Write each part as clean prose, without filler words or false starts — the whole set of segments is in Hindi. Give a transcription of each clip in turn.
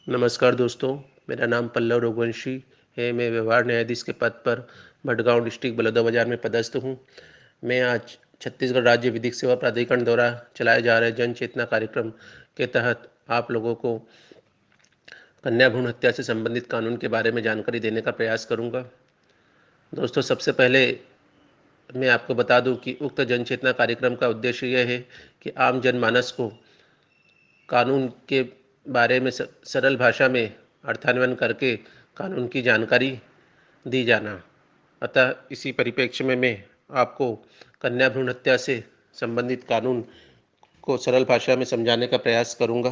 नमस्कार दोस्तों, मेरा नाम पल्लव रघुवंशी है। मैं व्यवहार न्यायाधीश के पद पर भटगांव डिस्ट्रिक्ट बलौदाबाजार में पदस्थ हूँ। मैं आज छत्तीसगढ़ राज्य विधिक सेवा प्राधिकरण द्वारा चलाए जा रहे जन चेतना कार्यक्रम के तहत आप लोगों को कन्या भ्रूण हत्या से संबंधित कानून के बारे में जानकारी देने का प्रयास करूँगा। दोस्तों, सबसे पहले मैं आपको बता दूं कि उक्त जन चेतना कार्यक्रम का उद्देश्य यह है कि आम जनमानस को कानून के बारे में सरल भाषा में अर्थान्वयन करके कानून की जानकारी दी जाना। अतः इसी परिप्रेक्ष्य में मैं आपको कन्या भ्रूण हत्या से संबंधित कानून को सरल भाषा में समझाने का प्रयास करूंगा।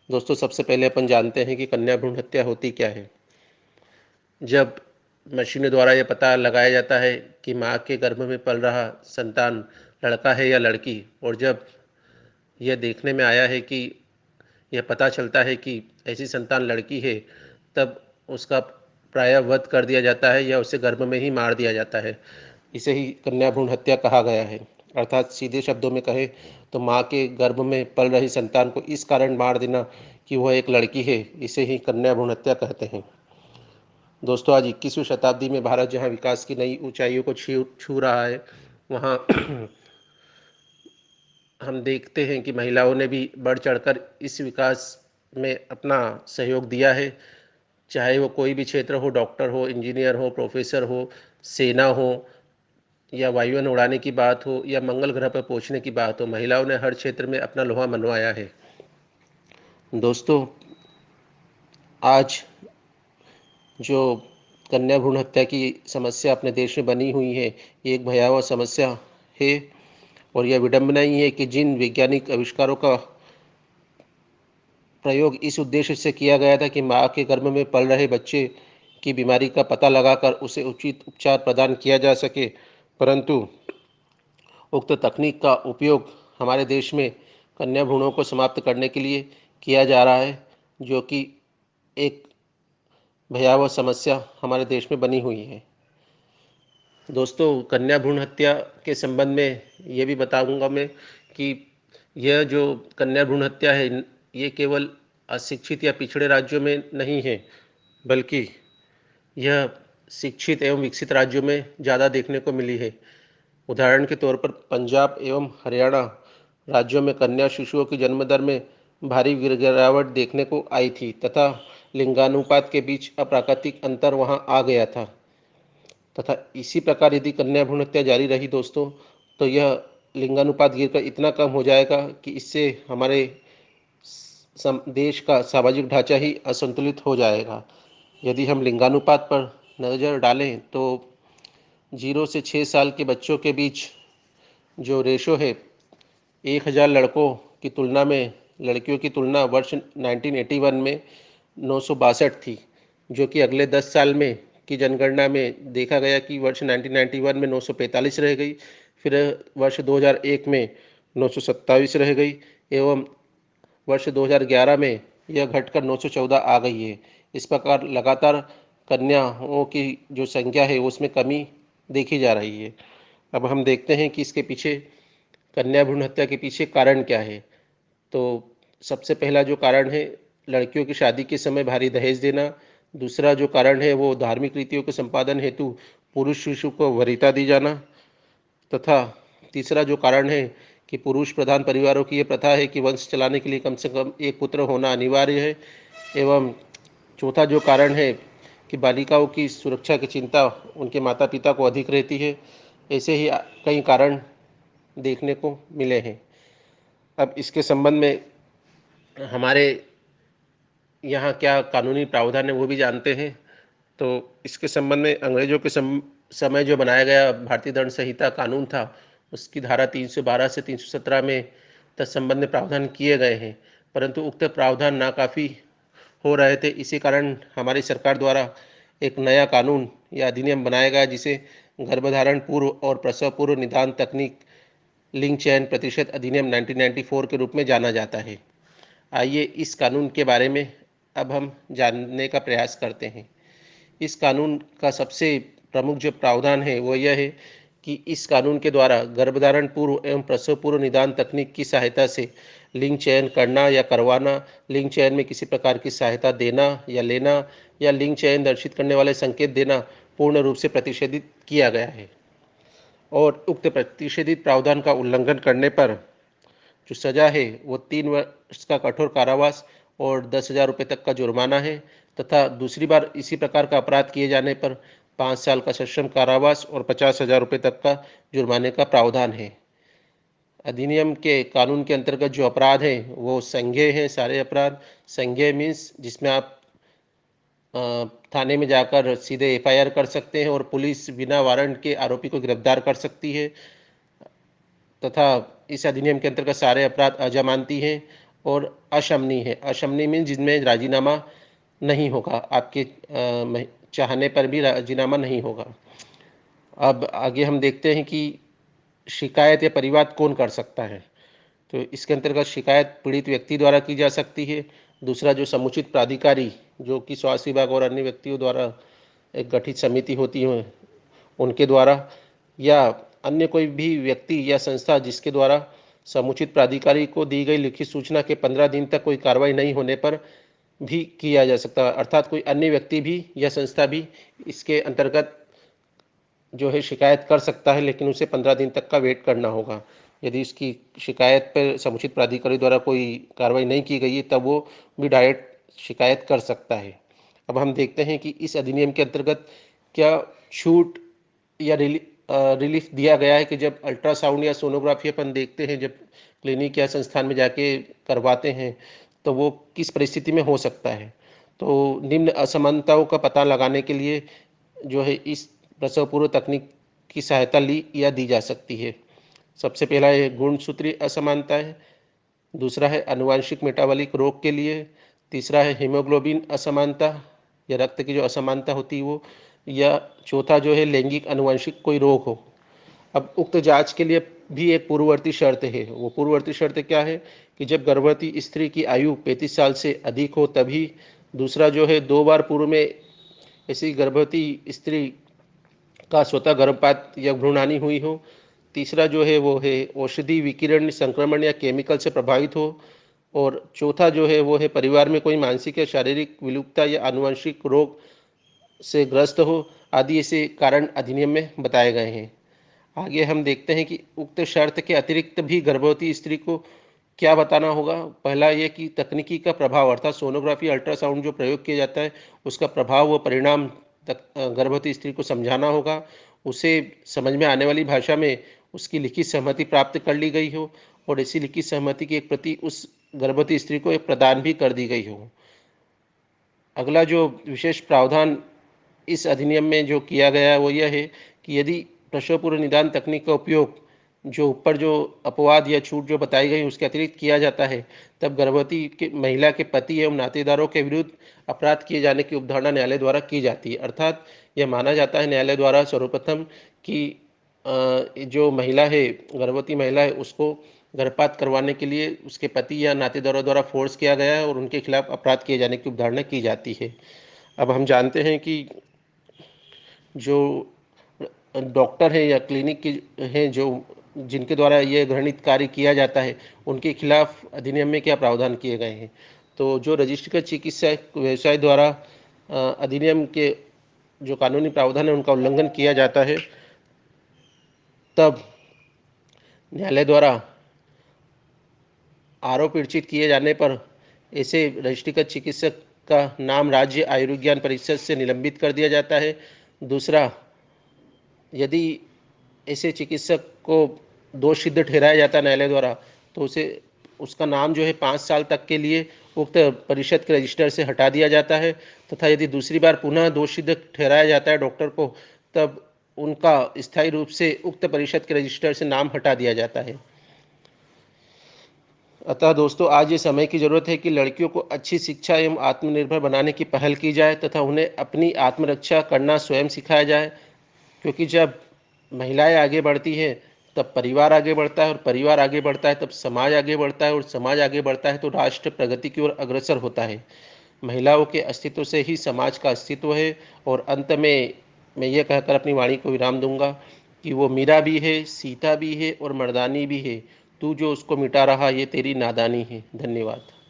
दोस्तों, सबसे पहले अपन जानते हैं कि कन्या भ्रूण हत्या होती क्या है। जब मशीनों द्वारा यह पता लगाया जाता है कि माँ के गर्भ में पल रहा संतान लड़का है या लड़की, और जब यह देखने में आया है कि यह पता चलता है कि ऐसी संतान लड़की है, तब उसका प्रायः वध कर दिया जाता है या उसे गर्भ में ही मार दिया जाता है। इसे ही कन्या भ्रूण हत्या कहा गया है। अर्थात सीधे शब्दों में कहें तो माँ के गर्भ में पल रही संतान को इस कारण मार देना कि वह एक लड़की है, इसे ही कन्या भ्रूण हत्या कहते हैं। दोस्तों, आज 21वीं शताब्दी में भारत जहाँ विकास की नई ऊंचाइयों को छू छू रहा है, वहाँ हम देखते हैं कि महिलाओं ने भी बढ़ चढ़कर इस विकास में अपना सहयोग दिया है। चाहे वो कोई भी क्षेत्र हो, डॉक्टर हो, इंजीनियर हो, प्रोफेसर हो, सेना हो, या वायुयान उड़ाने की बात हो, या मंगल ग्रह पर पहुंचने की बात हो, महिलाओं ने हर क्षेत्र में अपना लोहा मनवाया है। दोस्तों, आज जो कन्या भ्रूण हत्या की समस्या अपने देश में बनी हुई है, ये एक भयावह समस्या है। और यह विडंबना ही है कि जिन वैज्ञानिक आविष्कारों का प्रयोग इस उद्देश्य से किया गया था कि माँ के गर्भ में पल रहे बच्चे की बीमारी का पता लगाकर उसे उचित उपचार प्रदान किया जा सके, परंतु उक्त तकनीक का उपयोग हमारे देश में कन्या भ्रूणों को समाप्त करने के लिए किया जा रहा है, जो कि एक भयावह समस्या हमारे देश में बनी हुई है। दोस्तों, कन्या भ्रूण हत्या के संबंध में ये भी बताऊंगा मैं कि यह जो कन्या भ्रूण हत्या है, ये केवल अशिक्षित या पिछड़े राज्यों में नहीं है, बल्कि यह शिक्षित एवं विकसित राज्यों में ज़्यादा देखने को मिली है। उदाहरण के तौर पर पंजाब एवं हरियाणा राज्यों में कन्या शिशुओं की जन्म दर में भारी गिरावट देखने को आई थी तथा लिंगानुपात के बीच अप्राकृतिक अंतर वहां आ गया था। तथा इसी प्रकार यदि कन्या भ्रूण हत्या जारी रही दोस्तों, तो यह लिंगानुपात गिरकर इतना कम हो जाएगा कि इससे हमारे देश का सामाजिक ढांचा ही असंतुलित हो जाएगा। यदि हम लिंगानुपात पर नज़र डालें तो 0 से 6 साल के बच्चों के बीच जो रेशो है, 1000 लड़कों की तुलना में लड़कियों की तुलना वर्ष 1981 में 962 थी, जो कि अगले 10 साल में की जनगणना में देखा गया कि वर्ष 1991 में 945 रह गई, फिर वर्ष 2001 में 927 रह गई, एवं वर्ष 2011 में यह घटकर 914 आ गई है। इस प्रकार लगातार कन्याओं की जो संख्या है उसमें कमी देखी जा रही है। अब हम देखते हैं कि इसके पीछे, कन्या भ्रूण हत्या के पीछे कारण क्या है। तो सबसे पहला जो कारण है, लड़कियों की शादी के समय भारी दहेज देना। दूसरा जो कारण है वो धार्मिक रीतियों के संपादन हेतु पुरुष शिशु को वरीयता दी जाना। तथा तीसरा जो कारण है कि पुरुष प्रधान परिवारों की ये प्रथा है कि वंश चलाने के लिए कम से कम एक पुत्र होना अनिवार्य है। एवं चौथा जो कारण है कि बालिकाओं की सुरक्षा की चिंता उनके माता पिता को अधिक रहती है। ऐसे ही कई कारण देखने को मिले हैं। अब इसके संबंध में हमारे यहाँ क्या कानूनी प्रावधान है वो भी जानते हैं। तो इसके संबंध में अंग्रेजों के समय जो बनाया गया भारतीय दंड संहिता कानून था, उसकी धारा 312 से 317 में तत्संबंध में प्रावधान किए गए हैं, परंतु उक्त प्रावधान नाकाफ़ी हो रहे थे। इसी कारण हमारी सरकार द्वारा एक नया कानून या अधिनियम बनाया गया, जिसे गर्भधारण पूर्व और प्रसव पूर्व निदान तकनीक लिंग चयन प्रतिशत अधिनियम 1994 के रूप में जाना जाता है। आइए इस कानून के बारे में अब हम जानने का प्रयास करते हैं। इस कानून का सबसे प्रमुख जो प्रावधान है वो यह है कि इस कानून के द्वारा गर्भधारण पूर्व एवं प्रसव पूर्व निदान तकनीक की सहायता से लिंग चयन करना या करवाना, लिंग चयन में किसी प्रकार की सहायता देना या लेना या लिंग चयन दर्शित करने वाले संकेत देना पूर्ण रूप से प्रतिषेधित किया गया है और उक्त प्रतिषेधित प्रावधान का उल्लंघन करने पर जो सजा है वो 3 वर्ष का कठोर कारावास और 10,000 रुपये तक का जुर्माना है तथा दूसरी बार इसी प्रकार का अपराध किए जाने पर 5 साल का सश्रम कारावास और 50,000 रुपये तक का जुर्माने का प्रावधान है। अधिनियम के कानून के अंतर्गत जो अपराध हैं वो संज्ञेय हैं। सारे अपराध संज्ञेय मीन्स जिसमें आप थाने में जाकर सीधे एफआईआर कर सकते हैं और पुलिस बिना वारंट के आरोपी को गिरफ्तार कर सकती है तथा इस अधिनियम के अंतर्गत सारे अपराध अजमानती हैं और अशमनी है। अशमनी मीन्स जिनमें राजीनामा नहीं होगा, आपके चाहने पर भी राजीनामा नहीं होगा। अब आगे हम देखते हैं कि शिकायत या परिवाद कौन कर सकता है। तो इसके अंतर्गत शिकायत पीड़ित व्यक्ति द्वारा की जा सकती है। दूसरा, जो समुचित प्राधिकारी जो कि स्वास्थ्य विभाग और अन्य व्यक्तियों द्वारा एक गठित समिति होती है उनके द्वारा, या अन्य कोई भी व्यक्ति या संस्था जिसके द्वारा समुचित प्राधिकारी को दी गई लिखित सूचना के 15 दिन तक कोई कार्रवाई नहीं होने पर भी किया जा सकता है। अर्थात कोई अन्य व्यक्ति भी या संस्था भी इसके अंतर्गत जो है शिकायत कर सकता है, लेकिन उसे 15 दिन तक का वेट करना होगा। यदि इसकी शिकायत पर समुचित प्राधिकारी द्वारा कोई कार्रवाई नहीं की गई है तब वो भी डायरेक्ट शिकायत कर सकता है। अब हम देखते हैं कि इस अधिनियम के अंतर्गत क्या छूट या रिलीफ दिया गया है कि जब अल्ट्रासाउंड या सोनोग्राफी अपन देखते हैं, जब क्लिनिक या संस्थान में जाके करवाते हैं तो वो किस परिस्थिति में हो सकता है। तो निम्न असमानताओं का पता लगाने के लिए जो है इस प्रसव पूर्व तकनीक की सहायता ली या दी जा सकती है। सबसे पहला है गुणसूत्रीय असमानता है, दूसरा है आनुवांशिक मेटाबॉलिक रोग के लिए, तीसरा है हीमोग्लोबिन असमानता या रक्त की जो असमानता होती है वो, या चौथा जो है लैंगिक आनुवांशिक कोई रोग हो। अब उक्त जांच के लिए भी एक पूर्ववर्ती शर्त है। वो पूर्ववर्ती शर्त क्या है कि जब गर्भवती स्त्री की आयु 35 साल से अधिक हो तभी। दूसरा जो है 2 बार पूर्व में ऐसी गर्भवती स्त्री का स्वतः गर्भपात या भ्रूण हानि हुई हो। तीसरा जो है वो है औषधि विकिरण संक्रमण या केमिकल से प्रभावित हो। और चौथा जो है वो है परिवार में कोई मानसिक या शारीरिक विलुप्तता या आनुवंशिक रोग से ग्रस्त हो आदि ऐसे कारण अधिनियम में बताए गए हैं। आगे हम देखते हैं कि उक्त शर्त के अतिरिक्त भी गर्भवती स्त्री को क्या बताना होगा। पहला ये कि तकनीकी का प्रभाव अर्थात सोनोग्राफी अल्ट्रासाउंड जो प्रयोग किया जाता है उसका प्रभाव व परिणाम गर्भवती स्त्री को समझाना होगा। उसे समझ में आने वाली भाषा में उसकी लिखित सहमति प्राप्त कर ली गई हो और ऐसी लिखित सहमति की एक प्रति उस गर्भवती स्त्री को एक प्रदान भी कर दी गई हो। अगला जो विशेष प्रावधान इस अधिनियम में जो किया गया है वो यह है कि यदि प्रसव पूर्व निदान तकनीक का उपयोग जो ऊपर जो अपवाद या छूट जो बताई गई उसके अतिरिक्त किया जाता है तब गर्भवती के महिला के पति एवं नातेदारों के विरुद्ध अपराध किए जाने की अवधारणा न्यायालय द्वारा की जाती है। अर्थात यह माना जाता है न्यायालय द्वारा सर्वप्रथम कि जो महिला है, गर्भवती महिला है, उसको गर्भपात करवाने के लिए उसके पति या नातेदारों द्वारा फोर्स किया गया है और उनके खिलाफ अपराध किए जाने की अवधारणा की जाती है। अब हम जानते हैं कि जो डॉक्टर हैं या क्लिनिक की हैं जो जिनके द्वारा ये घृणित कार्य किया जाता है उनके खिलाफ अधिनियम में क्या प्रावधान किए गए हैं। तो जो रजिस्ट्रीकृत चिकित्सा व्यवसाय द्वारा अधिनियम के जो कानूनी प्रावधान है उनका उल्लंघन किया जाता है तब न्यायालय द्वारा आरोप अर्जित किए जाने पर ऐसे रजिस्ट्रीकृत चिकित्सक का नाम राज्य आयुर्विज्ञान परिषद से निलंबित कर दिया जाता है। दूसरा, यदि ऐसे चिकित्सक को दोष सिद्ध ठहराया जाता है न्यायालय द्वारा तो उसे उसका नाम जो है 5 साल तक के लिए उक्त परिषद के रजिस्टर से हटा दिया जाता है तथा यदि दूसरी बार पुनः दोष सिद्ध ठहराया जाता है डॉक्टर को तब उनका स्थायी रूप से उक्त परिषद के रजिस्टर से नाम हटा दिया जाता है। अतः दोस्तों, आज ये समय की ज़रूरत है कि लड़कियों को अच्छी शिक्षा एवं आत्मनिर्भर बनाने की पहल की जाए तथा उन्हें अपनी आत्मरक्षा करना स्वयं सिखाया जाए, क्योंकि जब महिलाएं आगे बढ़ती हैं तब परिवार आगे बढ़ता है और परिवार आगे बढ़ता है तब समाज आगे बढ़ता है और समाज आगे बढ़ता है तो राष्ट्र प्रगति की ओर अग्रसर होता है। महिलाओं के अस्तित्व से ही समाज का अस्तित्व है। और अंत में मैं ये कहकर अपनी वाणी को विराम दूंगा कि वो मीरा भी है, सीता भी है और मर्दानी भी है। तू जो उसको मिटा रहा ये तेरी नादानी है। धन्यवाद।